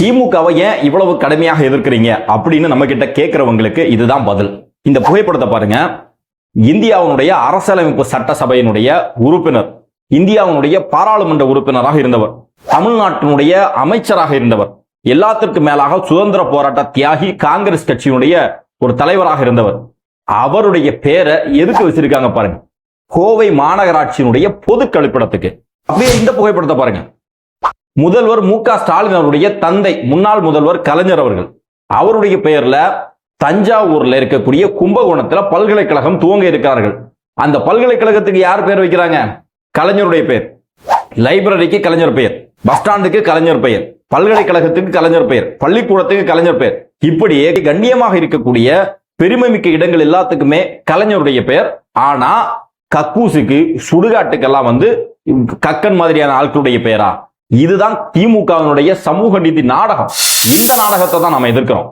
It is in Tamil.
திமுகவை ஏன் இவ்வளவு கடுமையாக எதிர்க்கிறீங்க அப்படின்னு நம்ம கிட்ட கேட்கிறவங்களுக்கு இதுதான் பதில். இந்த புகைப்படத்தை பாருங்க. இந்தியாவுடைய அரசியலமைப்பு சட்டசபையினுடைய உறுப்பினர், இந்தியாவுடைய பாராளுமன்ற உறுப்பினராக இருந்தவர், தமிழ்நாட்டினுடைய அமைச்சராக இருந்தவர், எல்லாத்திற்கும் மேலாக சுதந்திர போராட்ட தியாகி, காங்கிரஸ் கட்சியினுடைய ஒரு தலைவராக இருந்தவர். அவருடைய பேரை எதுக்கு வச்சிருக்காங்க பாருங்க, கோவை மாநகராட்சியினுடைய பொது கழிப்பிடத்துக்கு. அப்படியே இந்த புகைப்படத்தை பாருங்க. முதல்வர் மு க ஸ்டாலின் அவருடைய தந்தை முன்னாள் முதல்வர் கலைஞர் அவர்கள், அவருடைய பெயர்ல தஞ்சாவூர்ல இருக்கக்கூடிய கும்பகோணத்துல பல்கலைக்கழகம் துவங்க இருக்கிறார்கள். அந்த பல்கலைக்கழகத்துக்கு யார் பேர் வைக்கிறாங்க? கலைஞருடைய பெயர். லைப்ரரிக்கு கலைஞர் பெயர், பஸ் ஸ்டாண்டுக்கு கலைஞர் பெயர், பல்கலைக்கழகத்துக்கு கலைஞர் பெயர், பள்ளிக்கூடத்துக்கு கலைஞர் பெயர், இப்படியே கண்ணியமாக இருக்கக்கூடிய பெருமைமிக்க இடங்கள் எல்லாத்துக்குமே கலைஞருடைய பெயர். ஆனா கக்கூசுக்கு, சுடுகாட்டுக்கெல்லாம் கக்கன் மாதிரியான ஆட்களுடைய பெயரா? இதுதான் திமுகவினுடைய சமூக நீதி நாடகம். இந்த நாடகத்தை தான் நாம எதிர்க்கிறோம்.